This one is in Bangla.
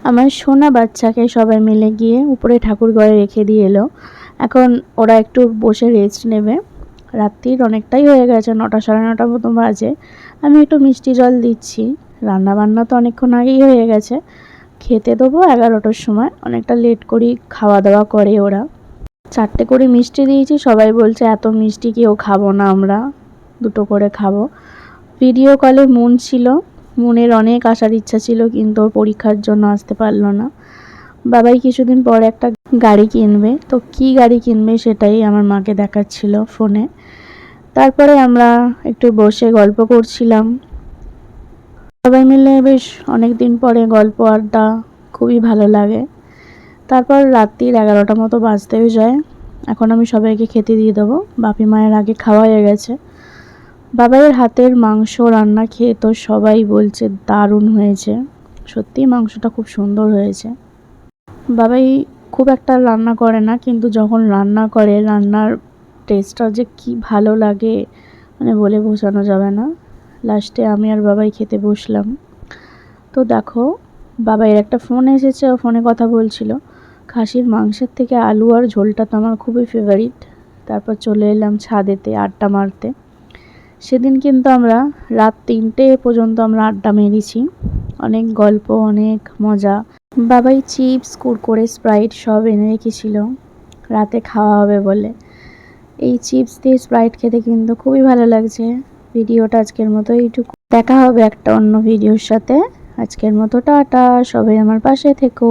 আমার সোনা বাচ্চাকে সবাই মিলে গিয়ে উপরে ঠাকুর ঘরে রেখে দিয়ে এলো। এখন ওরা একটু বসে রেস্ট নেবে। রাত্রির অনেকটাই হয়ে গেছে, 9টা সাড়ে 9টার মতো বাজে। আমি একটু মিষ্টি জল দিচ্ছি। রান্নাবান্না তো অনেকক্ষণ আগেই হয়ে গেছে, খেতে দেবো 11টার সময়। অনেকটা লেট করেই খাওয়া দাওয়া করে ওরা। 4টে করে মিষ্টি দিয়েছি, সবাই বলছে এত মিষ্টি কেউ খাবো না, আমরা 2টো করে খাবো। ভিডিও কলে মুন ছিল, মুনের অনেক আসার ইচ্ছা ছিল কিন্তু ওর পরীক্ষার জন্য আসতে পারলো না। বাবাই কিছুদিন পরে একটা গাড়ি কিনবে, তো কি গাড়ি কিনবে সেটাই আমার মাকে দেখাচ্ছিল ফোনে। তারপরে আমরা একটু বসে গল্প করছিলাম সবাই মিলে, বেশ অনেক দিন পরে গল্প আড্ডা, খুবই ভালো লাগে। তারপর রাত্রির 11টা মতো বাজতেও যায়। এখন আমি সবাইকে খেতে দিয়ে দেবো। বাপি মায়ের আগে খাওয়া হয়ে গেছে। বাবাইয়ের হাতের মাংস রান্না খেয়ে তো সবাই বলছে দারুণ হয়েছে। সত্যিই মাংসটা খুব সুন্দর হয়েছে। বাবাই খুব একটা রান্না করে না, কিন্তু যখন রান্না করে রান্নার টেস্টটা যে কি ভালো লাগে মানে বলে বোঝানো যাবে না। লাস্টে আমি আর বাবাই খেতে বসলাম। তো দেখো, বাবাইয়ের একটা ফোন এসেছে, ও ফোনে কথা বলছিল। খাসির মাংসের থেকে আলু আর ঝোলটা তো আমার খুবই ফেভারিট। তারপর চলে এলাম ছাদেতে আড্ডা মারতে। সেদিন কিন্তু আমরা রাত 3টে পর্যন্ত আমরা আড্ডা মেরেছি। অনেক গল্প, অনেক মজা। বাবাই চিপস, কুরকুরে, স্প্রাইট সব এনে রেখেছিল রাতে খাওয়া হবে বলে। এই চিপস দিয়ে স্প্রাইট খেতে কিন্তু খুবই ভালো লাগছে। ভিডিওটা আজকের মতো এইটুকু, দেখা হবে একটা অন্য ভিডিওর সাথে। আজকের মতো টাটা, সবাই আমার পাশে থেকো।